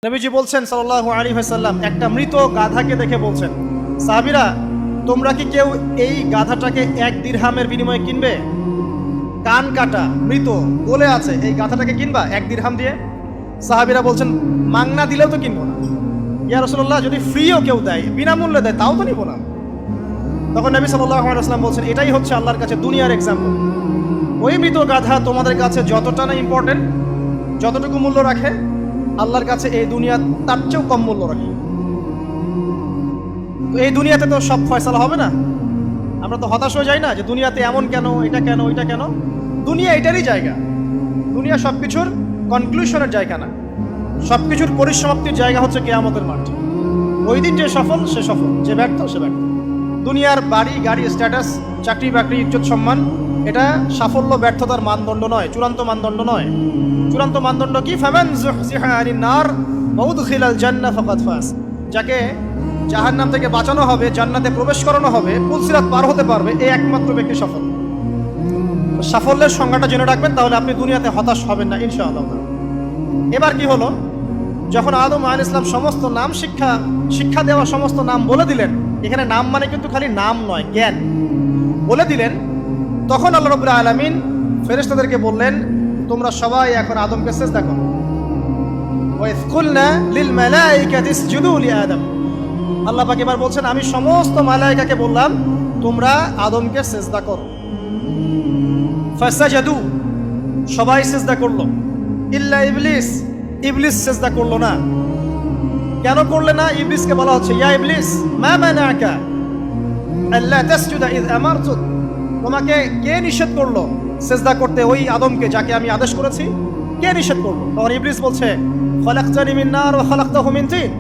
নবীজি বলছেন সাল্লাল্লাহু আলাইহি ওয়াসাল্লাম একটা মৃত গাধাকে দেখে বলছেন, সাহাবীরা তোমরা কি কেউ এই গাধাটাকে 1 দিরহামের বিনিময়ে কিনবে? কান কাটা মৃত গলে আছে, এই গাধাটাকে কিনবা 1 দিরহাম দিয়ে? সাহাবীরা বলছেন মাংনা দিলেও তো কিনবো না। ইয়া রাসূলুল্লাহ, যদি ফ্রিও কেউ দেয়, বিনামূল্যে দেয়, তাও তো নিব না। তখন নবী সাল্লাল্লাহু আলাইহি ওয়াসাল্লাম বলছেন এটাই হচ্ছে আল্লাহর কাছে দুনিয়ার এক্সাম্পল। ওই মৃত গাধা তোমাদের কাছে যতটা না ইম্পর্টেন্ট, যতটুকু মূল্য রাখে, আল্লাহর কাছে এই দুনিয়া তার চেয়েও কম মূল্য রাখে। তো এই দুনিয়াতে তো সব ফয়সালা হবে না। আমরা তো হতাশ হয়ে যাই না যে দুনিয়াতে এমন কেন, এটা কেন, ওইটা কেন। দুনিয়া এটারই জায়গা। দুনিয়া সব কিছুর কনক্লুশনের জায়গা না, সব কিছুর পরিসমাপ্তির জায়গা হচ্ছে কিয়ামতের মাঠ। ওই দিন যে সফল সে সফল, যে ব্যর্থ সে ব্যর্থ। দুনিয়ার বাড়ি গাড়ি, স্ট্যাটাস, চাকরি বাকরি, ইজ্জত সম্মান, এটা সাফল্য ব্যর্থতার মানদণ্ড নয়, চূড়ান্ত মানদণ্ড নয়। চূড়ান্ত মানদণ্ড কি? ফামান যুহজিহা আনিন নার ওয়া উদখিলাল জান্নাহ ফাকাদ ফাজ। যাকে জাহান্নাম থেকে বাঁচানো হবে, জান্নাতে প্রবেশ করানো হবে, পুলসিরাত পার হতে পারবে, এই একমাত্র ব্যক্তি সফল। সাফল্যের সংজ্ঞাটা জেনে রাখবেন, তাহলে আপনি দুনিয়াতে হতাশ হবেন না ইনশাআল্লাহ। এবার কি হলো, যখন আদম আলাইহিস সালাম সমস্ত নাম শিক্ষা দেওয়া সমস্ত নাম বলে দিলেন, এখানে নাম মানে কিন্তু খালি নাম নয়, জ্ঞান বলে দিলেন, তখন আল্লাহ রাব্বুল আলামিন ফেরেশতাদেরকে বললেন তোমরা সবাই এখন আদমকে সিজদা করো। ওয়া ইয কুলনা লিল মালাইকাতি ইসজুদু লি আদম। আল্লাহ পাক এবার বলছেন আমি সমস্ত মালায়েকাকে বললাম তোমরা আদমকে সিজদা করো। ফাসাজাদু, সবাই সিজদা করলো, ইল্লা ইবলিস, ইবলিস সিজদা করলো না। কেন করলে না? ইবলিসকে বলা হচ্ছে ইয়া ইবলিস মা মানাকা আল্লা তাসজুদা ইয আমারতুক। তোমাকে কে নিষেধ করলো সিজদা করতে ওই আদমকে যাকে আমি আদেশ করেছি? কে নিষেধ করলো? তখন ইবলিস বলছে খলাকতানি মিন নার ওয়া খলাকতাহু মিন তিন।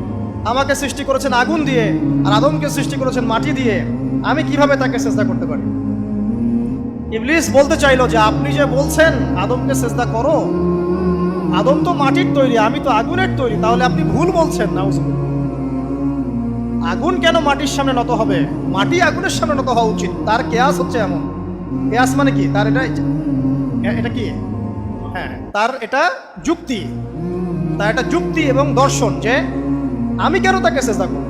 আমাকে সৃষ্টি করেছেন আগুন দিয়ে আর আদমকে সৃষ্টি করেছেন মাটি দিয়ে, আমি কিভাবে তাকে সিজদা করতে পারি? ইবলিস বলতে চাইলো যে আপনি যে বলছেন আদমকে সিজদা করো, আদম তো মাটির তৈরি, আমি তো আগুনের তৈরি, তাহলে আপনি ভুল বলছেন। নাউজুবিল্লাহ। আগুন কেন মাটির সামনে নত হবে? মাটি আগুনের সামনে নত হওয়া উচিত। তার কেয়াস হচ্ছে এমন। কেয়াস মানে কি? তার এটা কি? হ্যাঁ, তার এটা যুক্তি, তার এটা যুক্তি এবং দর্শন যে আমি কেন তাকে সিজদা করব?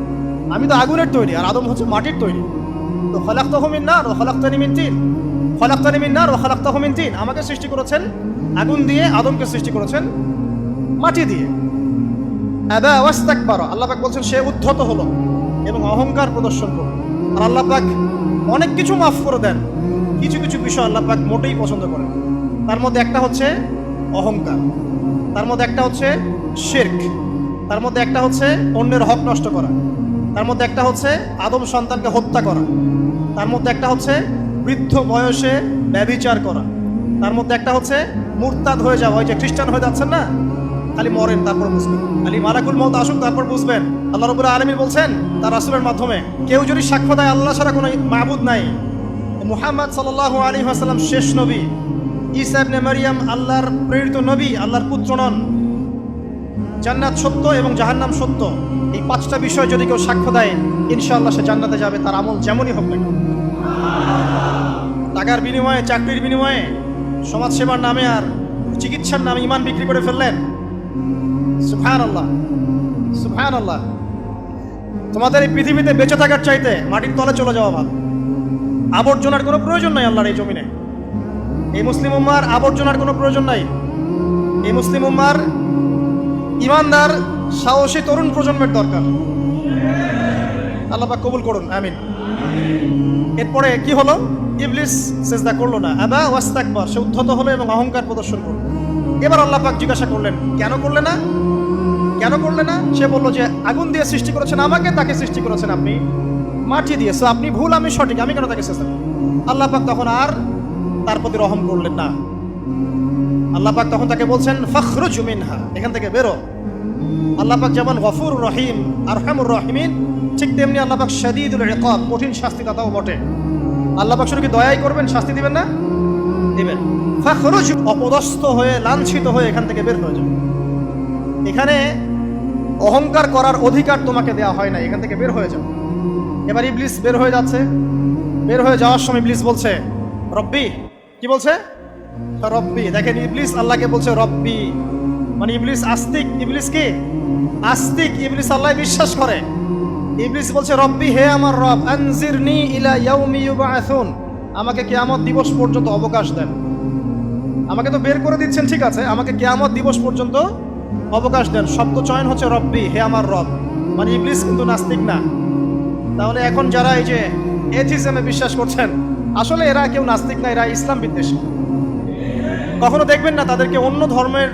আমি তো আগুনের তৈরি আর আদম হচ্ছে মাটির তৈরি। তো খলাকতাহু মিন নার ওয়া খলাকতানি মিন তিন, খলাকতানি মিন নার ওয়া খলাকতাহু মিন তিন। আমাকে সৃষ্টি করেছেন আগুন দিয়ে, আদমকে সৃষ্টি করেছেন মাটি দিয়ে। আবা ওয়াস্তাকবারা, আল্লাহ পাক বলছেন সে উদ্ধত হলো এবং অহংকার প্রদর্শন করল। আর আল্লাহ পাক অনেক কিছু মাফ করে দেন, কিছু কিছু বিষয় আল্লাহ পাক মোটেই পছন্দ করেন। তার মধ্যে একটা হচ্ছে অহংকার, তার মধ্যে একটা হচ্ছে শিরক, তার মধ্যে একটা হচ্ছে অন্যের হক নষ্ট করা, তার মধ্যে একটা হচ্ছে আদম সন্তানকে হত্যা করা, তার মধ্যে একটা হচ্ছে বৃদ্ধ বয়সে ব্যভিচার করা, তার মধ্যে একটা হচ্ছে মুরতাদ হয়ে যাওয়া। ওই যে খ্রিস্টান হয়ে যাচ্ছেন না, খালি মরেন তারপর বুঝবেন, খালি মালাকুল মউত আসুন তারপর বুঝবেন। আল্লাহ রাব্বুল আলামিন বলছেন তার রাসূলের মাধ্যমে, কেউ যদি সাক্ষ্য দেয় আল্লাহ ছাড়া কোনো মাবুদ নাই, মুহাম্মদ সাল্লাল্লাহু আলাইহি ওয়াসাল্লাম শেষ নবী, ঈসা ইবনে মারইয়াম আল্লাহর প্রেরিত নবী, আল্লাহর পুত্র নন, জান্নাত সত্য এবং জাহান্নাম সত্য, এই 5টা বিষয় যদি কেউ সাক্ষ্য দেয় ইনশাআল্লাহ সে জান্নাতে যাবে, তার আমল যেমনই হোক না কেন। টাকার বিনিময়ে, চাকরির বিনিময়ে, সমাজ সেবার নামে আর চিকিৎসার নামে ঈমান বিক্রি করে ফেললেন। সুবহানাল্লাহ, সুবহানাল্লাহ। তোমাদের এই পৃথিবীতে বেঁচে থাকার চাইতে মাটির তলে চলে যাওয়া ভালো। আবর্জনার কোনো প্রয়োজন নাই আল্লাহর এই জমিনে। এই মুসলিম উম্মার আবর্জনার কোনো প্রয়োজন নাই। এই মুসলিম উম্মার ইমানদার সাহসী তরুণ প্রজন্মের দরকার। আল্লাহ পাক কবুল করুন, আমিন। এরপরে কি হলো? ইবলিস সিজদা করলো না। আবা ওয়াস্তাকবার, সে উদ্ধত হলো এবং অহংকার প্রদর্শন করলো। এবার আল্লাহ পাক জিজ্ঞাসা করলেন কেন করলে না, কেন করলে না? সে বললো যে আগুন দিয়ে সৃষ্টি করেছেন আমাকে, তাকে সৃষ্টি করেছেন আপনি মাটি দিয়ে, সো আপনি ভুল আমি সঠিক, আমি কেন তাকে সিজদা করব? আল্লাহ পাক তখন আর তার প্রতি রহম করলেন না। আল্লাহ পাক তখন তাকে বলছেন ফখরুজ মিনহা, এখান থেকে বেরো। আল্লাহ পাক যেমন গফুর রহিম, আরহামুর রহিমিন, ঠিক তেমনি আল্লাহ পাক শাদীদুল ইকাব, কঠিন শাস্তিদাতাও বটে। আল্লাহ পাক শুধু কি দয়াই করবেন, শাস্তি দিবেন না? দিবেন। ফখরুজ, অপদস্থ হয়ে, লাঞ্ছিত হয়ে এখান থেকে বের হয়ে যাও। এখানে অহংকার করার অধিকার তোমাকে দেওয়া হয় না, এখান থেকে বের হয়ে যাও। এবার ইবলিস বের হয়ে যাচ্ছে। বের হয়ে যাওয়ার সময় ইবলিস বলছে রব্বি। কি বলছে? রব্বি। দেখেন ইবলিস আল্লাহকে বলছে রব্বি, মানে ইবলিস আস্তিক, ইবলিস কি আস্তিক ইবলিস আল্লাহ বিশ্বাস করে। ইবলিস বলছে রব্বি, হে আমার রব, আনজিরনি ইলা ইয়াউমি ইউবআসুন, আমাকে কিয়ামত দিবস পর্যন্ত অবকাশ দেন। আমাকে তো বের করে দিচ্ছেন, ঠিক আছে, আমাকে কিয়ামত দিবস পর্যন্ত অবকাশ দেন। শব্দ চয়ন হচ্ছে রব্বি, হে আমার রব, মানে ইবলিস কিন্তু নাস্তিক না। তাহলে এখন যারা এই যে এথিজমে বিশ্বাস করছেন, আসলে এরা কেউ নাস্তিক না, এরা ইসলাম বিদ্বেষী। কখনো দেখবেন না তাদেরকে অন্য ধর্মের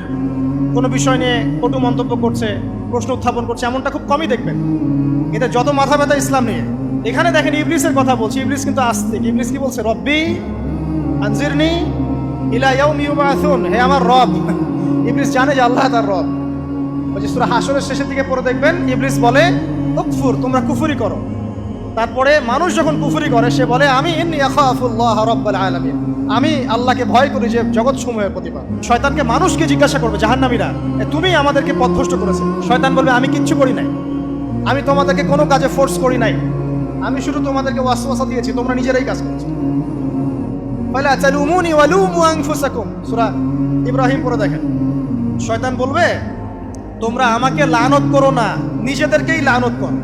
কোনো বিষয় নিয়ে কটু মন্তব্য করছে, প্রশ্ন উত্থাপন করছে, এমনটা খুব কমই দেখবেন। এদের যত মাথা ব্যথা ইসলাম নিয়ে। এখানে দেখেন ইবলিসের কথা বলছি, ইবলিস কিন্তু আস্তিক। ইবলিস কি বলছে? রব্বি আনজিরনি ইলা ইয়াউমি ইউবআসুন, হে আমার রব। ইবলিস জানে যে আল্লাহ তার রব। ওই যে সূরা হাশরের শেষের দিকে পড়ে দেখবেন ইবলিস বলে উকফুর, তোমরা কুফরি করো। তারপরে মানুষ যখন কুফরি করে সে বলে আমি ইন্নী আখাফুল্লাহ রাব্বাল আলামিন, আমি আল্লাহকে ভয় করি যে জগৎ সমূহের প্রতিপালক। শয়তানকে মানুষকে জিজ্ঞাসা করবে জাহান্নামীরা, তুমি আমাদেরকে পথভ্রষ্ট করেছে। শয়তান বলবে আমি কিচ্ছু করি নাই, আমি তোমাদেরকে কোনো কাজে ফোর্স করি নাই, আমি শুধু তোমাদেরকে ওয়াসওয়াসা দিয়েছি, তোমরা নিজেরাই কাজ করছো। ফালা তালুমুনি ওয়ালুমু আনফুসাকুম, সূরা ইব্রাহিম পড়ে দেখেন। শয়তান বলবে তোমরা আমাকে লানত করো না, নিজেদেরকেই লানত করো,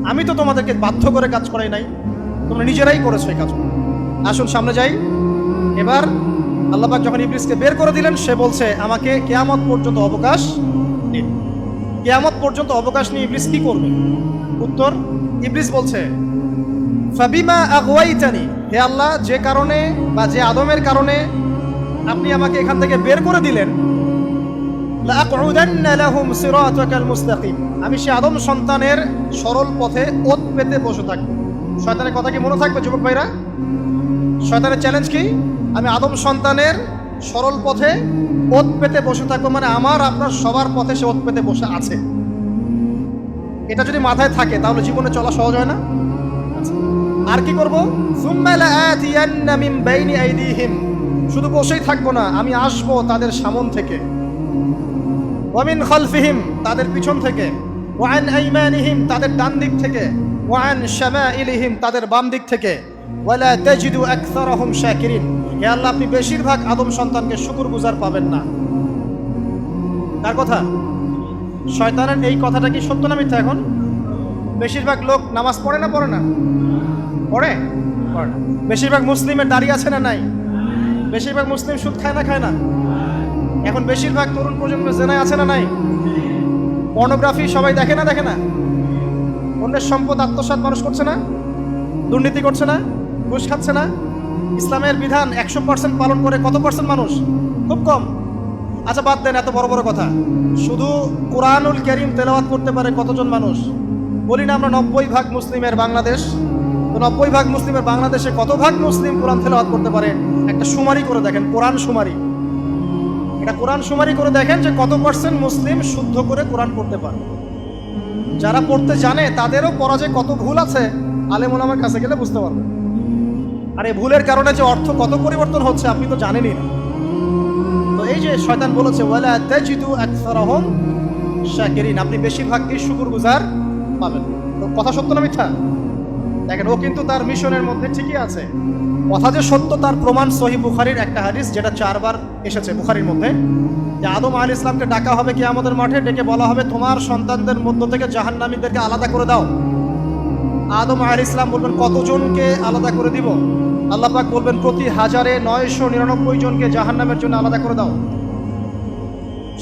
আমি তো তোমাদেরকে বাধ্য করে কাজ করাই নাই, তোমরা নিজেরাই করেছো এই কাজ। আসুন সামনে যাই। এবার আল্লাহ পাক যখন ইবলিসকে বের করে দিলেন, সে বলছে আমাকে কিয়ামত পর্যন্ত অবকাশ দিন। কিয়ামত পর্যন্ত অবকাশ নিয়ে ইবলিস কি করবে? উত্তর, ইবলিস বলছে ফাবিমা আগওয়াইতানি, হে আল্লাহ, যে কারণে বা যে আদমের কারণে আপনি আমাকে এখান থেকে বের করে দিলেন, লাআকউদান্না লাহুম সিরাতাকাল মুস্তাকিম, আমি সে আদম সন্তানের সরল পথে ওত পেতে বসে থাকব। শয়তানের কথা কি মনে থাকবে যুবক ভাইরা? শয়তানের চ্যালেঞ্জ কি? আমি আদম সন্তানের সরল পথে ওত পেতে বসে থাকবো, মানে আমার আপনার সবার পথে সে ওত পেতে বসে আছে। এটা যদি মাথায় থাকে তাহলে জীবনে চলা সহজ হয় না? আর কি করবো? সুম্মা লাআতিয়ান্না মিন বাইনি আইদিহিম, শুধু বসেই থাকবো না, আমি আসবো তাদের সামন থেকে, ওয়া মিন খালফিহিম, তাদের পিছন থেকে, ওয়া আন আইমানিহিম, তাদের ডান দিক থেকে, ওয়া আন শামাইলিহিম, তাদের বাম দিক থেকে, ওয়ালা তাজিদু আকসারাহুম শাকিরিন, হে আল্লাহ, আপনি বেশিরভাগ আদম সন্তানকে শুকরগুজার পাবেন না। কার কথা? শয়তানের এই কথাটা কি সত্য না মিথ্যা? এখন বেশিরভাগ লোক নামাজ পড়ে না পড়ে না? পড়ে? পড়ে না। বেশিরভাগ মুসলিমের দাড়ি আছে না নাই? বেশিরভাগ মুসলিম সুদ খায় না খায় না? এখন বেশিরভাগ তরুণ প্রজন্ম জেনায় আছে না নাই? পর্নোগ্রাফি সবাই দেখে না দেখে না? অন্যের সম্পদ আত্মসাৎ মানুষ করছে না? দুর্নীতি করছে না? ঘুষ খাচ্ছে না? ইসলামের বিধান 100% পালন করে কত পার্সেন্ট মানুষ? খুব কম। আচ্ছা বাদ দেন এত বড় বড় কথা, শুধু কোরআনুল কারীম তেলাওয়াত করতে পারে কতজন মানুষ? বলি না আমরা 90% মুসলিমের বাংলাদেশ, তো 90% মুসলিমের বাংলাদেশে কত ভাগ মুসলিম কোরআন তেলাওয়াত করতে পারে? একটা শুমারি করে দেখেন, কোরআন শুমারি। এটা কোরআন শুমারি করে দেখেন যে কত পার্সেন্ট মুসলিম শুদ্ধ করে কোরআন পড়তে পারে। যারা পড়তে জানে তাদেরও পড়া যে কত ভুল আছে, আলেম ওলামার কাছে গেলে বুঝতে পারবেন। আর এই ভুলের কারণে যে অর্থ কত পরিবর্তন হচ্ছে আপনি তো জানেনই না। তো এই যে শয়তান বলেছে ওয়ালা তাজিদু আকসারাহুম শাকিরিন, আপনি বেশিরভাগই শুকরগুজার পাবেন। তো কথা সত্য না মিথ্যা? দেখেন ও কিন্তু তার মিশনের মধ্যে ঠিকই আছে। কথা যে সত্য তার প্রমাণ সহিহ বুখারীর একটা হাদিস, যেটা 4 বার এসেছে বুখারীর মধ্যে, যে আদম আলাইহিস সালামকে ডাকা হবে কিয়ামতের মাঠে, ডেকে বলা হবে তোমার সন্তানদের মধ্য থেকে জাহান্নামীদেরকে আলাদা করে দাও। আদম আলাইহিস সালাম বলবেন কতজনকে আলাদা করে দিব? আল্লাহ পাক বলবেন প্রতি 1099 জনকে জাহান্নামের জন্য আলাদা করে দাও।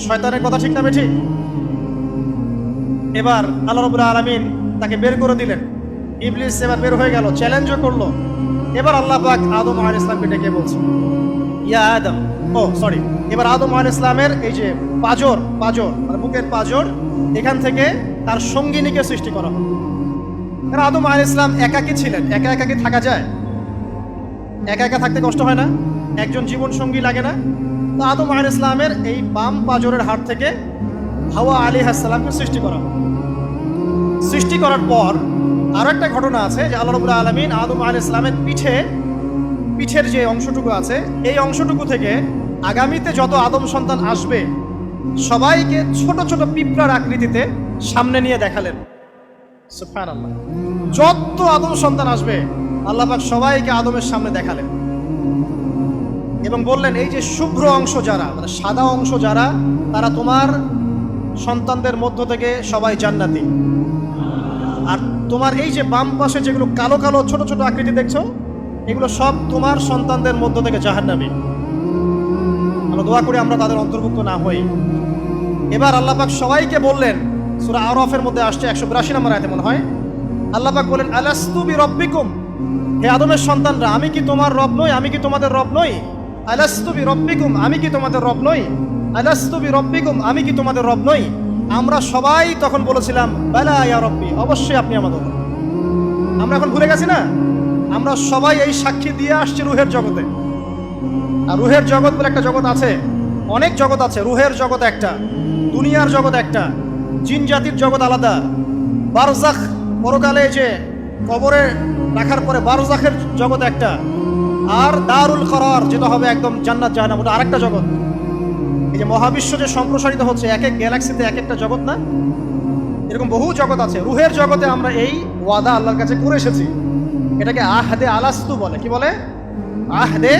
শয়তানের কথা ঠিক না বেঠিক? এবার আল্লাহ রাব্বুল আলামিন তাকে বের করে দিলেন। ইবলিস এবার বের হয়ে গেল, চ্যালেঞ্জও করলো। এবার আল্লাহ পাক আদম আলাইহিস সালামকে ডেকে বলছে ইয়া আদম, এবার আদম আলাইহিস সালামের এই যে পাঁজর মানে বুকের পাঁজর, এখান থেকে তার সঙ্গিনীকে সৃষ্টি করা হবে। কারণ আদম আলাইহিস সালাম একাকী ছিলেন, একা একাকী থাকা যায়? একা একা থাকতে কষ্ট হয় না? একজন জীবন সঙ্গী লাগে না? তো আদম আলাইহিস সালামের এই বাম পাঁজরের হাড় থেকে হাওয়া আলাইহিস সালামকে সৃষ্টি করা হবে। সৃষ্টি করার পর আরো একটা ঘটনা আছে যে আল্লাহ রাব্বুল আলামিন আদম আলাইহিস সালামের পিঠের যে অংশটুকু আছে, এই অংশটুকু থেকে আগামীতে যত আদম সন্তান আসবে সবাইকে ছোট ছোট পিঁপড়ার আকৃতিতে সামনে নিয়ে দেখালেন। সুবহানাল্লাহ। যত আদম সন্তান আসবে আল্লাহ পাক সবাইকে আদমের সামনে দেখালেন এবং বললেন এই যে শুভ্র অংশ যারা, মানে সাদা অংশ যারা, তারা তোমার সন্তানদের মধ্য থেকে সবাই জান্নাতি। আর তোমার এই যে বাম পাশে যেগুলো কালো কালো ছোট ছোট আকৃতি দেখছো, এগুলো সব তোমার সন্তানদের মধ্য থেকে জাহান্নামী। আমরা দোয়া করি আমরা তাদের অন্তর্ভুক্ত না হই। এবার আল্লাহ পাক সবাইকে বললেন, সূরা আরাফের মধ্যে আসছে 182 নম্বর আয়াতে মনে হয়, আল্লাহ পাক বলেন আলাস্তু বিরব্বিকুম, হে আদমের সন্তানরা, আমি কি তোমার রব নই? আমি কি তোমাদের রব নই? আলাস্তু বিরব্বিকুম, আমি কি তোমাদের রব নই? আলাস্তু বিরব্বিকুম, আমি কি তোমাদের রব নই? আমরা সবাই তখন বলেছিলাম বালা ইয়া রব্বি, অবশ্যই আপনি আমাদের রব। আমরা এখন ভুলে গেছি না? আমরা সবাই এই সাক্ষী দিয়ে আসছি রুহের জগতে। আর রুহের জগৎ বলে একটা জগৎ আছে, অনেক জগৎ আছে। রুহের জগৎ একটা, দুনিয়ার জগৎ একটা, জিন জাতির জগৎ আলাদা, বারজাখ পরকালে যে কবরে রাখার পরে বারজাখের জগৎ একটা, আর দারুল করার যেটা হবে একদম জান্নাত জাহান্নাম, ওটা আরেকটা জগৎ। এই যে মহাবিশ্ব যে সম্প্রসারিত হচ্ছে, এক এক গ্যালাক্সিতে এক একটা জগৎ না, এরকম বহু জগৎ আছে। রুহের জগতে আমরা এই ওয়াদা আল্লাহর কাছে করে এসেছি। এটাকে আহদে আলাস্তু বলে। কি বলে? আহদে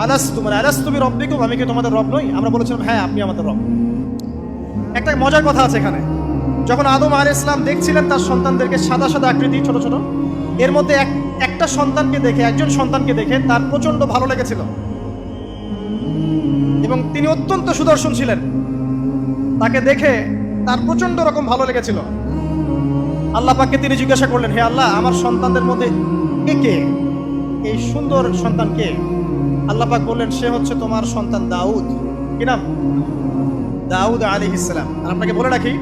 আলাস্তু, মানে আলাস্তু বিরব্বিকুম, আমি কি তোমাদের রব নই? আমরা বলেছিলাম হ্যাঁ আপনি আমাদের রব। একটা মজার কথা আছে এখানে, যখন আদম আলাইহিস সালাম দেখছিলেন তার সন্তানদেরকে সাদা সাদা আকৃতি ছোট ছোট, এর মধ্যে একটা সন্তানকে দেখে, একজন সন্তানকে দেখে তার প্রচন্ড ভালো লেগেছিল এবং তিনি অত্যন্ত সুদর্শন ছিলেন। তাকে দেখে তার প্রচন্ড রকম ভালো লেগেছিল। আল্লাহ পাককে তিনি জিজ্ঞাসা করলেন, হে আল্লাহ, আমার সন্তানদের মধ্যে কে, এই সুন্দর সন্তান কে? আল্লাহ পাক বললেন, সে হচ্ছে তোমার সন্তান দাউদ। কি নাম? দাউদ আলাইহিস সালাম। আর আপনাকে বলে রাখি,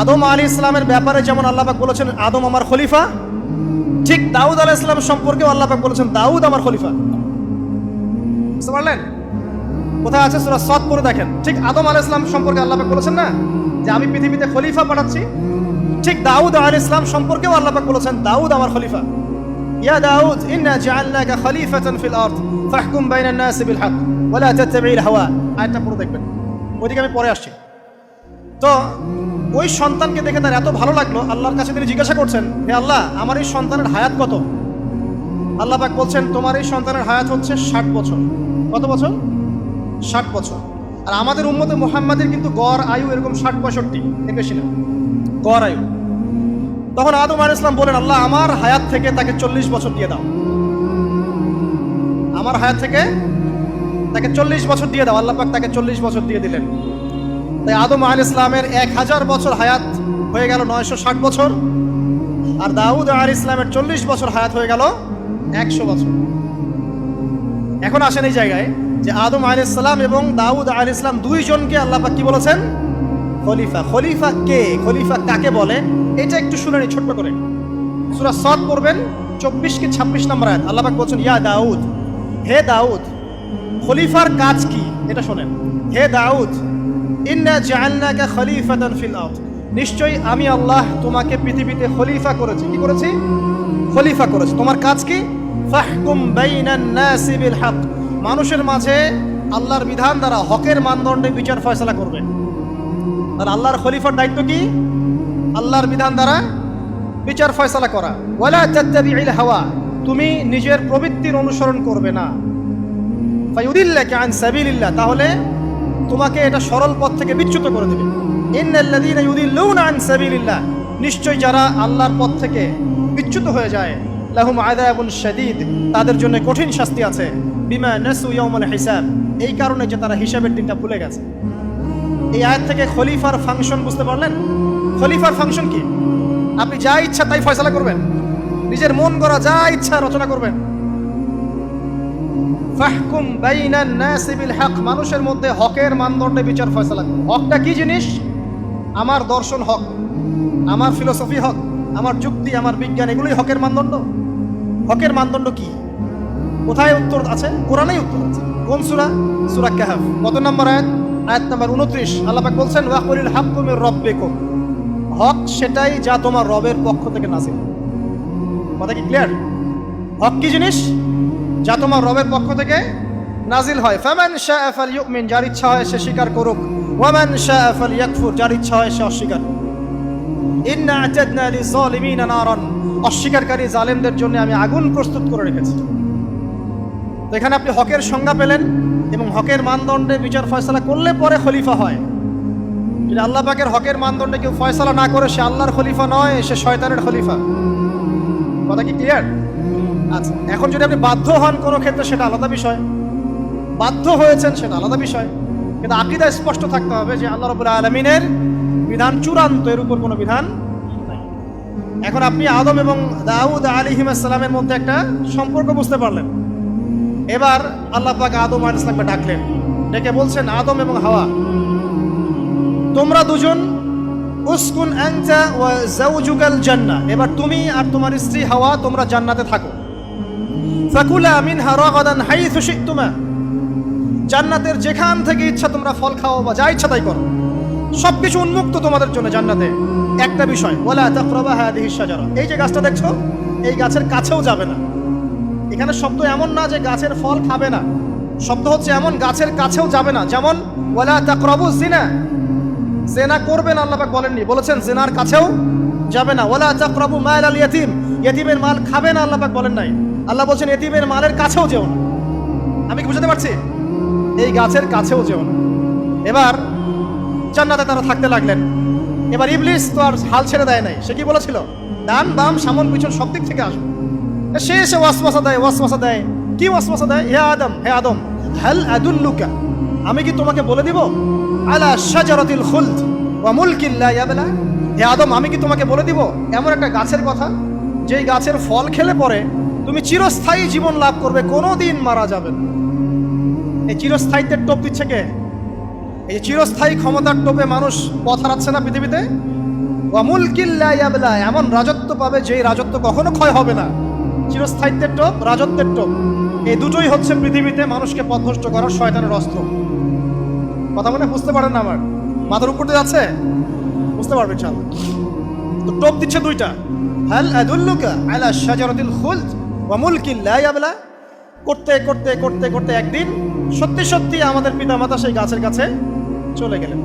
আদম আলাইহিস সালামের ব্যাপারে যেমন আল্লাহ পাক বলেছেন আদম আমার খলিফা, ঠিক দাউদ আলাইহিস সালাম সম্পর্কেও আল্লাহ পাক বলেছেন দাউদ আমার খলিফা। বুঝতে পারলেন? কোথায় আছে? সূরা সাদ পড়ে দেখেন। ঠিক আদম আলাইহিস সালাম সম্পর্কে আল্লাহ পাক বলেছেন না যে আমি পৃথিবীতে খলিফা পাঠাচ্ছি, ঠিক দাউদ আলাইহিস সালাম সম্পর্কেও আল্লাহ পাক বলেছেন দাউদ আমার খলিফা। ইয়া দাউদ ইন্না জাআলনাকা খলিফাতান ফিল আরদ ফাহকুম বাইনান নাসি বিল হক ওয়া লা তাত্তাবি'ল হাওয়া। আয়াতটা পড়ে দেখবেন, ওইদিকে আমি পরে আসছি। তো ওই সন্তানকে দেখে তার এত ভালো লাগলো, আল্লাহর কাছে তিনি জিজ্ঞাসা করছেন, হে আল্লাহ, আমার এই সন্তানের হায়াত কত? আল্লাহ পাক বলছেন, তোমার এই সন্তানের হায়াত হচ্ছে 60 বছর। কত বছর? 60 বছর। আর আমাদের উম্মতে মুহাম্মাদের কিন্তু গড় আয়ু এরকম 60-65, এর বেশি না গড় আয়ু। তখন আদম আলাইহিস সালাম বলেন, আল্লাহ, আমার হায়াত থেকে তাকে 40 বছর দিয়ে দাও। আমার হায়াত থেকে তাকে 40 বছর দিয়ে দাও। আল্লাহ পাক তাকে 40 বছর দিয়ে দিলেন। তাই আদম আলাইহিস সালামের 1000 বছর হায়াত হয়ে গেল 960 বছর, আর দাউদ আলাইহিস সালামের 40 বছর হায়াত হয়ে গেল 100 বছর। এখন আসেন এই জায়গায় যে আদম আলাইহিস সালাম এবং দাউদ আলাইহিস সালাম দুইজনকে আল্লাহ পাক কি বলেছেন? খলিফা। খলিফা কে? খলিফা কাকে বলে? এটা একটু শুনে নি ছোট্ট করে। সূরা সাদ পড়বেন 24 কি 26 নম্বর আয়াত। আল্লাহ পাক বলছেন, ইয়া দাউদ, হে দাউদ, খলিফার কাজ কি এটা শোনেন। হে দাউদ, ইন্না জাআলনাকা খলিফাতান ফিল আরদ, নিশ্চয়ই আমি আল্লাহ তোমাকে পৃথিবীতে খলিফা করেছি। কি করেছি? খলিফা করেছি। তোমার কাজ কি? ফাহকুম বাইনান নাসি বিল হক, মানুষের মাঝে আল্লাহর বিধান দ্বারা হকের মানদণ্ডে বিচার ফয়সালা করবে। আর আল্লাহর খলিফার দায়িত্ব কি? আল্লাহর বিধান দ্বারা বিচার ফয়সালা করা। ওয়ালা তাত্তাবি'ল হাওয়া, তুমি নিজের প্রবৃত্তির অনুসরণ করবে না। ফায়ুদিল্লাকা আন সাবিলিল্লাহ, তাহলে তোমাকে এটা সরল পথ থেকে বিচ্যুত করে দেবে। ইন্নাল্লাযীনা ইউদিল্লুনা আন সাবিলিল্লাহ, নিশ্চয় যারা আল্লাহর পথ থেকে বিচ্যুত হয়ে যায়, লাহুম আযাবুন শাদীদ, তাদের জন্য কঠিন শাস্তি আছে। বিমা নাসু ইয়াউমাল হিসাব, এই কারণে যে তারা হিসাবের দিনটা ভুলে গেছে। এই আয়াত থেকে খলিফার ফাংশন বুঝতে পারলেন? খলিফার ফাংশন কি? আপনি যা ইচ্ছা তাই ফয়সালা করবেন, নিজের মন গড়া যা ইচ্ছা রচনা করবেন। ফাহকুম বাইনান নাসি বিল হক, মানুষের মধ্যে হকের মানদণ্ডে বিচার ফয়সালা করুন। হকটা কি জিনিস? আমার দর্শন হক, আমার ফিলোসফি হক, আমার যুক্তি, আমার বিজ্ঞান, এগুলোই হকের মানদণ্ড। হকের মানদণ্ড কি? কোথায় উত্তর আছে? কোরআনেই উত্তর আছে। কোন সূরা? সূরা কাহফ। কত নম্বর আয়াত? আয়াত নাম্বার 29। আল্লাহ পাক বলছেন, ওয়াকুলিল হাক্কু মির রাব্বিকুম, হক সেটাই যা তোমার রবের পক্ষ থেকে নাযিল। কথা কি ক্লিয়ার? হক কি জিনিস? যা তোমার রবের পক্ষ থেকে নাজিল হয়। ফামান শাআ ফালইউমিন, যার ইচ্ছা হয় সে স্বীকার করুক। ওয়ামান শাআ ফালইয়াকফুর, যার ইচ্ছা হয় সে অস্বীকার করুক। ইন্না আ'তাদনা লিযালিমিনা নারান, অস্বীকারী জালেমদের জন্য আমি আগুন প্রস্তুত করে রেখেছি। তো এখানে আপনি হকের সংজ্ঞা পেলেন এবং হকের মানদণ্ডে বিচার ফয়সালা করলে পরে খলিফা হয়। যদি আল্লাহ পাকের হকের মানদণ্ডে কেউ ফয়সালা না করে সে আল্লাহর খলিফা নয়, সে শয়তানের খলিফা। কথা কি ক্লিয়ার? আচ্ছা, এখন যদি আপনি বাধ্য হন কোনো ক্ষেত্রে সেটা আলাদা বিষয়, বাধ্য হয়েছেন সেটা আলাদা বিষয়, কিন্তু আকীদা স্পষ্ট থাকতে হবে যে আল্লাহ রাব্বুল আলামিনের বিধান চূড়ান্ত, এর উপর কোনো বিধান নাই। এখন আপনি আদম এবং দাউদ আলাইহিস সালামের মধ্যে একটা সম্পর্ক বুঝতে পারলেন। এবার আল্লাহ পাক আদম আলাইহিস সালামকে ডাকলেন, ডেকে বলছেন, আদম এবং হাওয়া, তোমরা দুজন উসকুন আনতা ওয়া যাওজুকাল জান্নাহ, এবার তুমি আর তোমার স্ত্রী হাওয়া তোমরা জান্নাতে থাকো। ফাকুলা মিনহা রাগাদান হাইথু শি'তুমা, জান্নাতের যেখান থেকে ইচ্ছা তোমরা ফল খাও বা যা ইচ্ছা তাই করো, সবকিছু উন্মুক্ত তোমাদের জন্য জান্নাতে। একটা বিষয়, ওয়ালা তাকরাবা হাদিহিশ শাজারা, এই যে গাছটা দেখছো এই গাছের কাছেও যাবে না। এখানে শব্দ এমন না যে গাছের ফল খাবে না, শব্দ হচ্ছে এমন গাছের কাছেও যাবে না। যেমন ওয়ালা তাকরাবু জিনা, জিনা করবে না আল্লাহ পাক বলেননি, বলেছেন জিনার কাছেও যাবে না। ওয়ালা তাকরাবু মাল আল ইয়াতীম, ইয়াতীমের মাল খাবে না আল্লাহ পাক বলেন নাই, আল্লাহ বলছেন ইয়াতীমের মালের কাছেও যেও না। আমি কি বুঝাতে পারছি? এই গাছের কাছেও যেও না। এবার জান্নাতে তারা থাকতে লাগলেন। এবার ইবলিস তো আর হাল ছেড়ে দেয় নাই, সে কি বলেছিল, ডান বাম সামন পিছন সব দিক থেকে আসবে। সে এসে ওয়াসওয়াসা দেয়। কি ওয়াসওয়াসা দেয়? হে আদম হাল আদুল্লুকা, আমি কি তোমাকে বলে দিব, আলা শাজারাতিল খুলদ ওয়া মুলকিন লা ইয়াবলা, হে আদম আমি কি তোমাকে বলে দিব এমন একটা গাছের কথা যেই গাছের ফল খেলে পরে তুমি চিরস্থায়ী জীবন লাভ করবে, কোনোদিন মারা যাবে না। এই চিরস্থায়িত্বের টোপ দিচ্ছে কে? এই চিরস্থায়ী ক্ষমতার টোপে মানুষ পথ হারাচ্ছে না পৃথিবীতে। ওয়া মুলকিন লা ইয়াবলা, এমন রাজত্ব পাবে যেই রাজত্ব কখনো ক্ষয় হবে না। চিরস্থায়িত্বের টোপ, রাজত্বের টোপ, এই দুটোই হচ্ছে পৃথিবীতে মানুষকে পথভ্রষ্ট করার শয়তানের অস্ত্র। কথা মনে বুঝতে পারেন না? আমার মাথার উপর দিয়ে যাচ্ছে, বুঝতে পারবেন ইনশাআল্লাহ। তো টোপ দিচ্ছে দুইটা, হাল আদুল্লুকা আলা শাজারাতিল খুলদ ওয়া মুলকিন লা ইয়াবলা। করতে করতে করতে করতে একদিন সত্যি সত্যি আমাদের পিতামাতা সেই গাছের কাছে চলে গেলেন।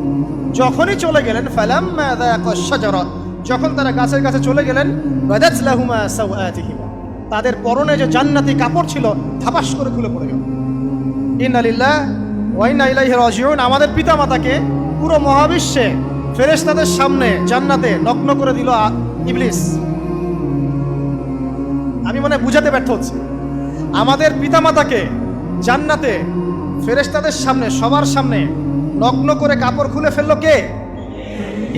যখনই চলে গেলেন, ফালাম্মা যায়াকা শাজারা, যখন তারা গাছের কাছে চলে গেলেন, বাদাত লাহুমা সাওআতিহিমা, তাদের পরনে যে জান্নাতি কাপড় ছিল ধাপাস করে খুলে পড়ে গেল। ইন্না লিল্লাহি ওয়া ইন্না ইলাইহি রাজিউন। আমাদের পিতামাতাকে পুরো মহাবিশ্বে ফেরেশতাদের সামনে জান্নাতে নগ্ন করে দিল ইবলিস। আমি মনে বুঝাতে ব্যর্থ হচ্ছি। আমাদের পিতামাতাকে জান্নাতে ফেরেশতাদের সামনে, সবার সামনে নগ্ন করে কাপড় খুলে ফেললো কে?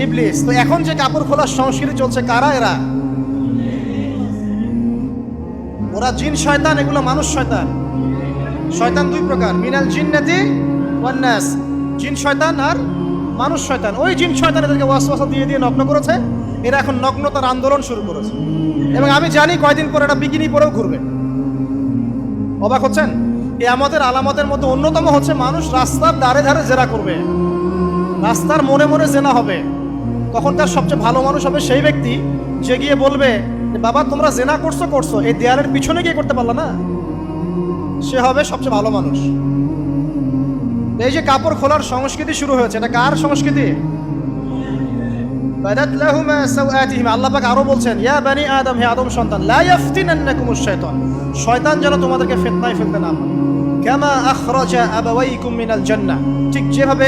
ইবলিস। তো এখন যে কাপড় খোলার সংস্কৃতি চলছে, কারা এরা? ওরা জিন শয়তান, এগুলো মানুষ শয়তান। শয়তান দুই প্রকার, মিনাল জিন্নাতি ওয়ান নাস, জিন শয়তান আর মানুষ শয়তান। ওই জিন শয়তান এদেরকে ওয়াসওয়াসা দিয়ে দিয়ে নগ্ন করেছে। এরা এখন নগ্নতার আন্দোলন শুরু করেছে, এবং আমি জানি কয়দিন পরে এটা বিকিনি পরেও ঘুরবে। অবাক হচ্ছেন? এই আমাদের আলামতের মধ্যে অন্যতম হচ্ছে মানুষ রাস্তার ধারে ধারে জেনা করবে, রাস্তার মনে মনে জেনা হবে। তখন তার সবচেয়ে ভালো মানুষ হবে সেই ব্যক্তি যে গিয়ে বলবে, বাবা তোমরা জেনা করছো, এই দেয়ালের পিছনে গিয়ে করতে পারলা না, সে হবে সবচেয়ে ভালো মানুষ। এই যে কাপড় খোলার সংস্কৃতি শুরু হয়েছে, এটা কার সংস্কৃতি? বাদাত লাহুমা সাওআতিহিমা। আল্লাহ পাক আরো বলছেন, ইয়া বানি আদম, হে আদম সন্তান, লা ইয়াফতিনান্নাকুমুশ শাইতান, শয়তান যেন তোমাদেরকে ফিতনায় ফেলতে না পারে। কামা আখরাজা আবাওয়াইকুম মিনাল জান্নাহ, ঠিক যেভাবে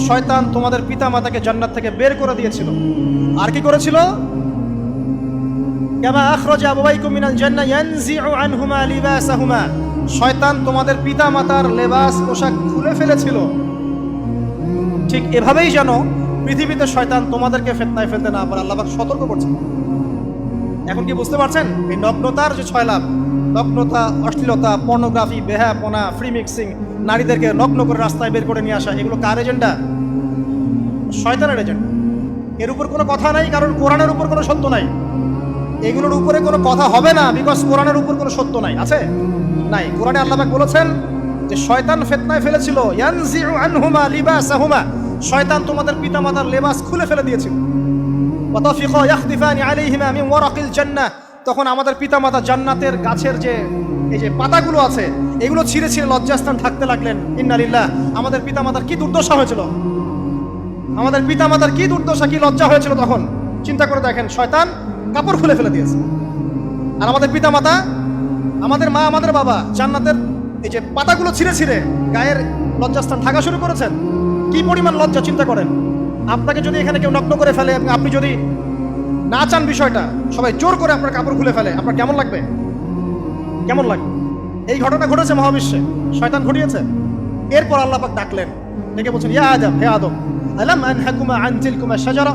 শয়তান তোমাদের পিতামাতাকে জান্নাত থেকে বের করে দিয়েছিল। আর কি করেছিল? কামা আখরাজা আবাওয়াইকুম মিনাল জান্নাহ ইয়ানজিউ আনহুমা লিবাসাহুমা, শয়তান তোমাদের পিতামাতার লেবাস পোশাক খুলে ফেলেছিল। ঠিক এভাবেই যেন পৃথিবীতে শয়তান তোমাদেরকে ফিতনায় ফেলতে না পারে, আল্লাহ পাক সতর্ক করছেন। এখন কি বুঝতে পারছেন? এই নগ্নতার যে 6 লাভ, নগ্নতা, অশ্লীলতা, পর্নোগ্রাফি, বেহায়াপনা, ফ্রি মিক্সিং, নারীদেরকে নগ্ন করে রাস্তায় বের করে নিয়ে আসা, এগুলো কার এজেন্ডা? শয়তানের এজেন্ডা। এর উপর কোনো কথা নাই, কারণ কোরআনের উপর কোনো সত্য নাই। এগুলোর উপরে কোনো কথা হবে না, বিকজ কোরআনের উপর কোনো সত্য নাই। আছে? নাই। কোরআনে আল্লাহ পাক বলেছেন যে শয়তান ফিতনায় ফেলেছিল, ইয়ানজিউ আনহুমা লিবাসাহুমা, শয়তান তোমাদের পিতামাতার লেবাস খুলে ফেলে দিয়েছিল। ওয়াতাফিকা ইয়াখদিফানি আলাইহিমা মিন ওয়ারাকিল জান্নাহ, তখন আমাদের পিতামাতা জান্নাতের গাছের যে এই যে পাতাগুলো আছে এগুলো ছিঁড়ে ছিঁড়ে লজ্জাস্থান থাকতে লাগলেন। ইন্না লিল্লাহ। আমাদের পিতামাতার কি দুর্দশা হয়েছিল, আমাদের পিতামাতার কি দুর্দশা, কি লজ্জা হয়েছিল তখন। চিন্তা করে দেখেন, শয়তান কাপড় খুলে ফেলে দিয়েছে। আর আমাদের পিতামাতা, আমাদের মা, আমাদের বাবা জান্নাতের এই যে পাতাগুলো ছিঁড়ে ছিঁড়ে গায়ের লজ্জাস্থান ঢাকা শুরু করেছেন। কি পরিমাণ লজ্জা চিন্তা করেন। আপনাকে যদি এখানে কেউ নগ্ন করে ফেলে এবং আপনি যদি না চান বিষয়টা, সবাই জোর করে আপনার কাপড় খুলে ফেলে, আপনার কেমন লাগবে? কেমন লাগবে? এই ঘটনা ঘটেছে মহাবিশ্বে, শয়তান ঘটিয়েছে। এরপর আল্লাহ পাক ডাকলেন, ডেকে বলছেন, ইয়া আদম, হে আদম, আলাম আনহাকুমা আন তিলকুমা শাজারা,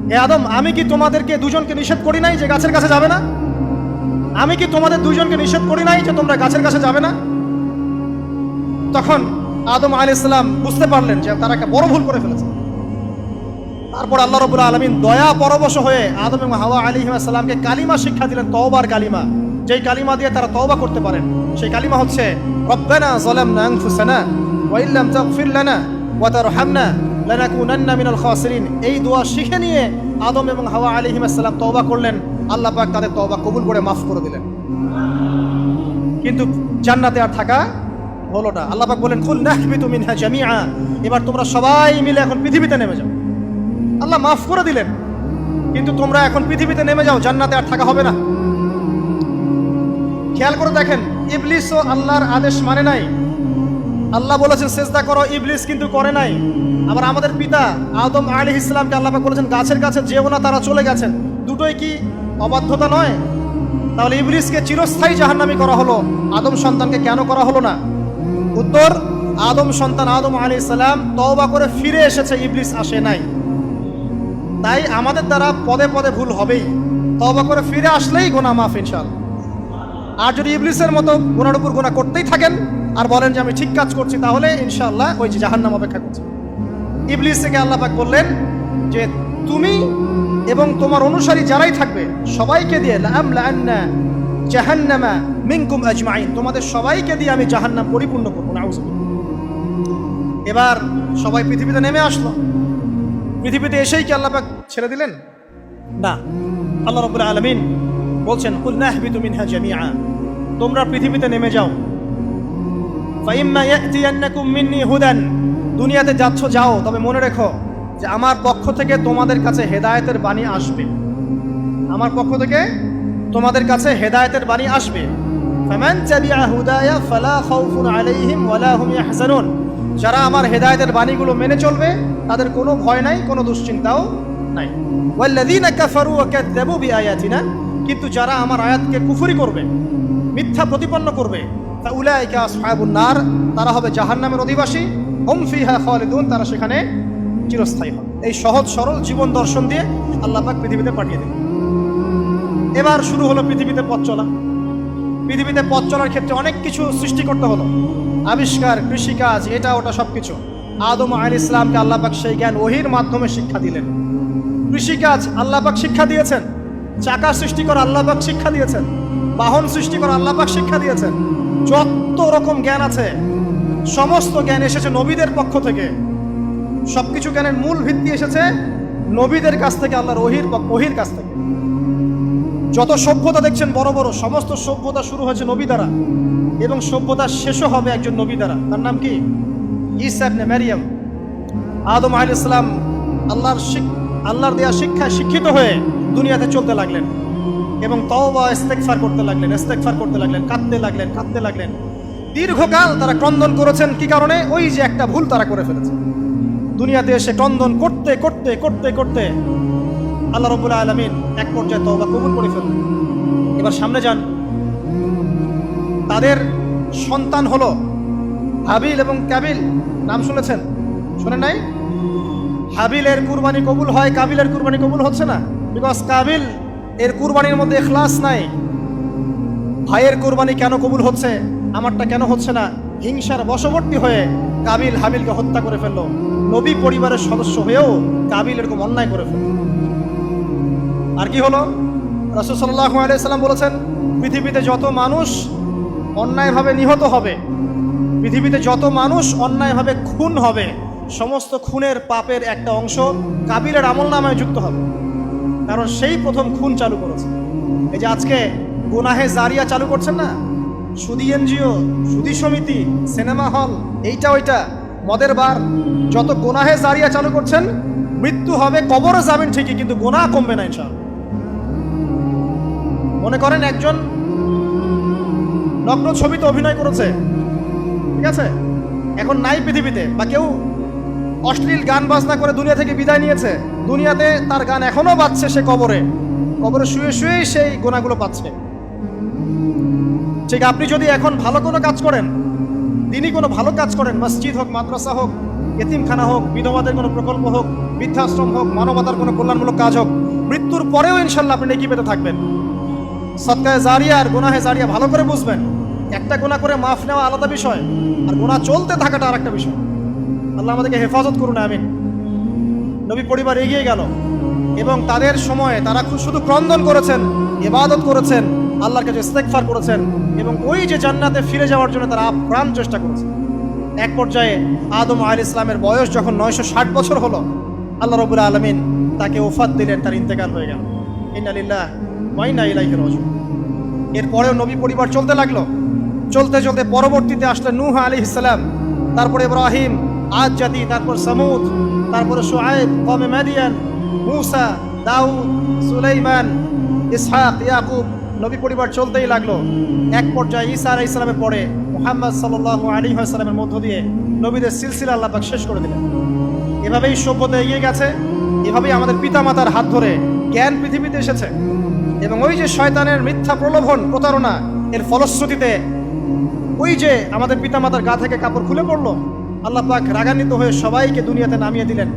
হে আদম, আমি কি তোমাদেরকে দুজনকে নিষেধ করি নাই যে গাছের কাছে যাবে না? আমি কি তোমাদের দুজনকে নিষেধ করি নাই যে তোমরা গাছের কাছে যাবে না? তখন আদম আলাইহিস সালাম বুঝতে পারলেন যে তারা একটা বড় ভুল করে ফেলেছে। তারপর আল্লাহ রাব্বুল আলামিন দয়া পরবশ হয়ে আদম এবং হাওয়া আলাইহিস সালামকে কালিমা শিক্ষা দিলেন, তওবার কালিমা, যেই কালিমা দিয়ে তারা তওবা করতে পারেন। সেই কালিমা হচ্ছে রব্বানা যালামনা আনফুসানা ওয়া ইল্লাম তাগফির লানা ওয়া তারহামনা লানাকুনান্না মিনাল খাসিরিন। এই দোয়া শিখে নিয়ে আদম এবং হাওয়া আলাইহিস সালাম তওবা করলেন। আল্লাহ পাক তাদের তওবা কবুল করে মাফ করে দিলেন। কিন্তু জান্নাতে আর থাকা হলো না। আল্লাহ পাক বলেন, কুল নাহবিতু মিনহা জামিআ, এবার তোমরা সবাই মিলে এখন পৃথিবীতে নেমে যাও। আল্লাহ মাফ করে দিলেন, কিন্তু তোমরা এখন পৃথিবীতে নেমে যাও, জান্নাতে আর থাকা হবে না। খেয়াল করে দেখেন, ইবলিসও আল্লাহর আদেশ মানে নাই। আল্লাহ বলেছেন সেজদা করো, ইবলিস কিন্তু করে নাই। আবার আমাদের পিতা আদম আলাইহিস সালামকে আল্লাহ পাক বলেছেন গাছের কাছে যেও না, তারা চলে গেছেন। দুটোই কি অবাধ্যতা নয়? তাহলে ইবলিসকে চিরস্থায়ী জাহান্নামী করা হলো, আদম সন্তানকে কেন করা হলো না? উত্তর, আদম সন্তান আদম আলাইহিস সালাম তওবা করে ফিরে এসেছে, ইবলিস আসে নাই। তাই আমাদের দ্বারা পদে পদে ভুল হবেই, তওবা করে ফিরে আসলেই গুনাহ মাফ ইনশাআল্লাহ। আর যদি ইবলিসের মতো গুনার উপর গুনাহ করতেই থাকেন আর বলেন যে আমি ঠিক কাজ করছি, তাহলে ইনশাআল্লাহ ওই যে জাহান্নাম অপেক্ষা করছে। ইবলিসকে আল্লাহ পাক বললেন যে তুমি এবং তোমার অনুসারী যারাই থাকবে সবাইকে দিয়ে লাআমলাআন্না জাহান্নামা মিনকুম আজমাইন, তোমাদের সবাইকে দিয়ে আমি জাহান্নাম পরিপূর্ণ করব। নাউযুবিল্লাহ। এবার সবাই পৃথিবীতে নেমে আসলো। পৃথিবীতে এসেই কি আল্লাহ পাক ছেড়ে দিলেন? না। আল্লাহ রাব্বুল আলামিন বলছেন, কুল নাহবিতু মিনহা জামিআ, তোমরা পৃথিবীতে নেমে যাও। ফাইম্মা ইয়াতিয়ান্নাকুম মিন্নি হুদান, দুনিয়াতে যাচ্ছ যাও, তবে মনে রেখো যে আমার পক্ষ থেকে তোমাদের কাছে হেদায়েতের বাণী আসবে। আমার পক্ষ থেকে তোমাদের কাছে হেদায়েতের বাণী আসবে। ফামান তাবিআ হুদায়া ফালা খাউফুন আলাইহিম ওয়ালা হুম ইয়াহজানুন, যারা আমার হেদায়েতের বাণীগুলো মেনে চলবে তাদের কোনো ভয় নাই, কোনো দুশ্চিন্তাও নাই। ওয়াল্লাযীনা কাফারু ওয়া কাযযাবু বিআয়াতিনা, কিন্তু যারা আমার আয়াতকে কুফরি করবে, মিথ্যা প্রতিপন্ন করবে, ফাউলাইকা আসহাবুন নার, তারা হবে জাহান্নামের অধিবাসী। হুম ফিহা খালিদুন, তারা সেখানে চিরস্থায়ী হবে। এই সহজ সরল জীবন দর্শন দিয়ে আল্লাহ পাক পৃথিবীতে পাঠিয়ে দিলেন। এবার শুরু হলো পৃথিবীতে পথ চলা। পৃথিবীতে পথ চলার ক্ষেত্রে অনেক কিছু সৃষ্টি করতে হলো, আবিষ্কার, কৃষিকাজ, এটা ওটা সবকিছু। আদম আলাইহিস সালামকে আল্লাহ পাক সেই জ্ঞান ওহীর মাধ্যমে শিক্ষা দিলেন। কৃষিকাজ আল্লাহ পাক শিক্ষা দিয়েছেন, চাকা সৃষ্টি করা আল্লাহ পাক শিক্ষা দিয়েছেন, বাহন সৃষ্টি করা আল্লাহ পাক শিক্ষা দিয়েছেন। যত রকম জ্ঞান আছে সমস্ত জ্ঞান এসেছে নবীদের পক্ষ থেকে। সবকিছু জ্ঞানের মূল ভিত্তি এসেছে নবীদের কাছ থেকে, আল্লাহর ওহীর কাছ থেকে। যত সভ্যতা দেখছেন বড় বড়, সমস্ত সভ্যতা শুরু হয়েছে নবী দ্বারা, এবং সভ্যতা শেষও হবে একজন নবী দ্বারা। তার নাম কি? ঈসা ইবনে মারইয়াম। আদম আলাইহিস সালাম আল্লাহর দেয়া শিক্ষায় শিক্ষিত হয়ে দুনিয়াতে চলতে লাগলেন এবং তওবা ইস্তেগফার করতে লাগলেন, কাঁদতে লাগলেন। দীর্ঘকাল তারা ক্রন্দন করেছেন। কি কারণে? ওই যে একটা ভুল তারা করে ফেলেছে। দুনিয়াতে এসে ক্রন্দন করতে করতে করতে করতে আল্লাহ রাব্বুল আলামিন এক পর্যায়ে তওবা কবুল করে ফেললেন। এবার সামনে যান। তাদের সন্তান হলো হাবিল এবং কাবিল। নাম শুনেছেন? শোনেন নাই? হাবিলের কুরবানি কবুল হয়, কাবিলের কুরবানি কবুল হচ্ছে না। বিকজ কাবিল এর কুরবানির মধ্যে ইখলাস নাই। ভাইয়ের কুরবানি কেন কবুল হচ্ছে, আমারটা কেন হচ্ছে না? হিংসার বশবর্তী হয়ে কাবিল হাবিলকে হত্যা করে ফেললো। নবী পরিবারের সদস্য হয়েও কাবিল এরকম অন্যায় করে ফেলল। আর কি হলো? রাসূল সাল্লাল্লাহু আলাইহি সাল্লাম বলেছেন, পৃথিবীতে যত মানুষ অন্যায়ভাবে নিহত হবে, পৃথিবীতে যত মানুষ অন্যায়ভাবে খুন হবে, সমস্ত খুনের পাপের একটা অংশ কাবিলের আমলনামায় যুক্ত হবে। কারণ সেই প্রথম খুন চালু করেছে। এই যে আজকে গুনাহে জারিয়া চালু করছেন না, সুদী এনজিও, সুদী সমিতি, সিনেমা হল, এইটা ওইটা, মদের বার, যত গুনাহে জারিয়া চালু করছেন, মৃত্যু হবে, কবরে যাবেন ঠিকই, কিন্তু গুনাহ কমবে না ইনশাআল্লাহ। মনে করেন একজন নগ্ন ছবিতে অভিনয় করেছে, ঠিক আছে, এখন নাই পৃথিবীতে, বা কেউ অশ্লীল গান বাজনা করে দুনিয়া থেকে বিদায় নিয়েছে, দুনিয়াতে তার গান এখনো বাজছে, সে কবরে শুয়ে শুয়েই সেই গুনাহগুলো পাচ্ছে। ঠিক আপনি যদি এখন ভালো কোনো কাজ করেন, দিনই কোনো ভালো কাজ করেন, মসজিদ হোক, মাদ্রাসা হোক, এতিমখানা হোক, বিধবাদের কোনো প্রকল্প হোক, বৃদ্ধাশ্রম হোক, মানবতার কোনো কল্যাণমূলক কাজ হোক, মৃত্যুর পরেও ইনশাল্লাহ আপনি নেকি পেতে থাকবেন। সদকায়ে জারিয়া আর গুনাহে জারিয়া ভালো করে বুঝবেন। একটা গুনাহ করে মাফ নেওয়া আলাদা বিষয়, আর গুনাহ চলতে থাকাটা আরেকটা বিষয়। আল্লাহ আমাদেরকে হেফাজত করুন, আমিন। নবী পরিবার এগিয়ে গেল এবং তাদের সময়ে তারা শুধু ক্রন্দন করেছেন, ইবাদত করেছেন, আল্লাহর কাছে ইস্তেগফার করেছেন এবং ওই যে জান্নাতে ফিরে যাওয়ার জন্য তারা আপ্রাণ চেষ্টা করেছেন। এক পর্যায়ে আদম আলাইহিস সালামের বয়স যখন 960 বছর হলো, আল্লাহ রাব্বুল আলামিন তাকে ওফাত দিলেন, তার ইন্তেকাল হয়ে গেল। ইন্না লিল্লাহি ওয়া ইন্না ইলাইহি রাজিউন। এরপরেও নবী পরিবার চলতে লাগলো, চলতে চলতে পরবর্তীতে আসলেন নূহ আলাইহিস সালাম, তারপরে ইব্রাহিম, আদ জাতি, তারপর সামুদ, তারপরে শুআয়ব, কওমে মাদিয়ান, মূসা, দাউদ, সুলাইমান, ইসহাক, ইয়াকুব। নবী পরিবার চলতেই লাগলো। এক পর্যায়ে ঈসা আলাইহিস সালামের পরে মুহাম্মদ সাল্লাল্লাহু আলাইহি ওয়াসাল্লামের মধ্য দিয়ে নবীদের সিলসিলা আল্লাহ পাক শেষ করে দিলেন। এভাবেই সভ্যতা এগিয়ে গেছে, এভাবেই আমাদের পিতামাতার হাত ধরে জ্ঞান পৃথিবীতে এসেছে এবং ওই যে শয়তানের মিথ্যা প্রলোভন, প্রতারণা, এর ফলশ্রুতিতে ওই যে আমাদের পিতামাতার গা থেকে কাপড় খুলে পড়লো, আল্লাহ পাক রাগান্বিত হয়ে সবাইকে দুনিয়াতে নামিয়ে দিলেন,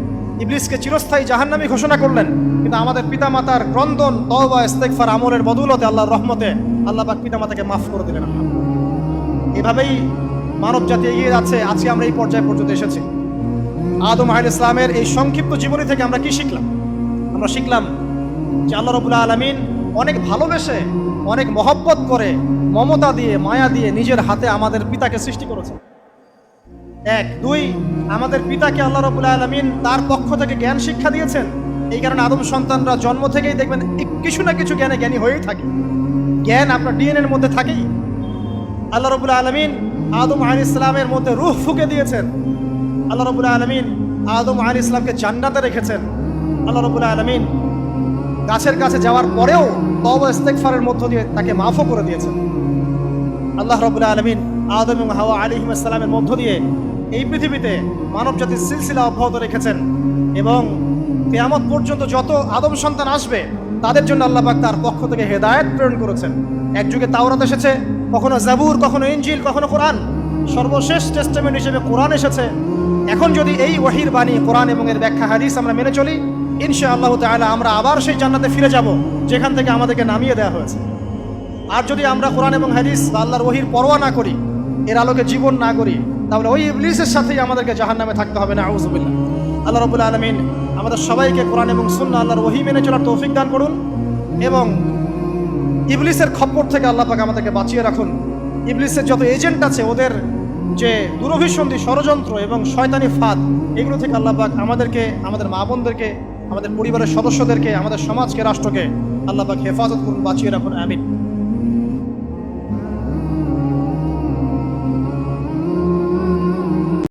ইবলিসকে চিরস্থায়ী জাহান্নামী ঘোষণা করলেন। কিন্তু আমাদের পিতামাতার ক্রন্দন, তওবা, ইস্তেগফার, আমলের বদৌলতে, আল্লাহর রহমতে আল্লাহ পাক পিতামাতাকে মাফ করে দিলেন। এভাবেই মানব জাতি এগিয়ে যাচ্ছে। আজকে আমরা এই পর্যায়ে পর্যন্ত এসেছি। আদম আলাইহিস সালামের এই সংক্ষিপ্ত জীবনী থেকে আমরা কি শিখলাম? আমরা শিখলাম যে আল্লাহ রাব্বুল আলামিন অনেক ভালোবেসে, অনেক মহব্বত করে, মমতা দিয়ে, মায়া দিয়ে নিজের হাতে আমাদের পিতাকে সৃষ্টি করেছে। এক, দুই, আমাদের পিতাকে আল্লাহ রাব্বুল আলামিন তার পক্ষ থেকে জ্ঞান শিক্ষা দিয়েছেন। এই কারণে আদম সন্তানরা জন্ম থেকেই দেখবেন কিছু না কিছু জ্ঞানী হয়েই থাকে। জ্ঞান আপনার ডিএনএর মধ্যে থাকেই। আল্লাহ রাব্বুল আলামিন আদম আলাইহিস সালামের মধ্যে রূহ ফুঁকে দিয়েছেন। আল্লাহ রাব্বুল আলামিন আদম আলাইহিস সালামকে জান্নাতে রেখেছেন। আল্লাহ রাব্বুল আলামিন গাছের কাছে যাওয়ার পরেও তওবা ইস্তেগফারের মধ্য দিয়ে তাকে মাফও করে দিয়েছেন। আল্লাহ রাব্বুল আলামিন আদম এবং হাওয়া আলাইহিস সালামের মধ্য দিয়ে এই পৃথিবীতে মানব জাতির সিলসিলা অব্যাহত রেখেছেন এবং কিয়ামত পর্যন্ত যত আদম সন্তান আসবে তাদের জন্য আল্লাহ পাক তার পক্ষ থেকে হেদায়েত প্রেরণ করেছেন। এক যুগে তাওরাত এসেছে, কখনো জাবুর, কখনো ইনজিল, কখনো কোরআন, সর্বশেষ টেস্টামেন্ট হিসেবে কোরআন এসেছে। এখন যদি এই ওহীর বাণী, কোরআন এবং এর ব্যাখ্যা হাদিস আমরা মেনে চলি, ইনশাআল্লাহ তাআলা আমরা আবার সেই জান্নাতে ফিরে যাব যেখান থেকে আমাদেরকে নামিয়ে দেওয়া হয়েছে। আর যদি আমরা কোরআন এবং হাদিস বা আল্লাহর ওহীর পরোয়া না করি, এর আলোকে জীবন না করি, তাহলে ওই ইবলিসের সাথেই আমাদেরকে জাহান্নামে থাকতে হবে। নাউযুবিল্লাহ। আল্লাহ রাব্বুল আলামিন আমাদের সবাইকে কোরআন এবং সুন্নাহ, আল্লাহর ওহী মেনে চলার তৌফিক দান করুন এবং ইবলিসের খপ্পর থেকে আল্লাহ পাক আমাদেরকে বাঁচিয়ে রাখুন। ইবলিসের যত এজেন্ট আছে, ওদের যে দুরভিসন্ধি, ষড়যন্ত্র এবং শয়তানি ফাঁদ, এগুলো থেকে আল্লাহ পাক আমাদেরকে, আমাদের মা বোনদেরকে, আমাদের পরিবারের সদস্যদেরকে, আমাদের সমাজকে, রাষ্ট্রকে আল্লাহ পাক হেফাজত করুন, বাঁচিয়ে রাখুন, আমিন।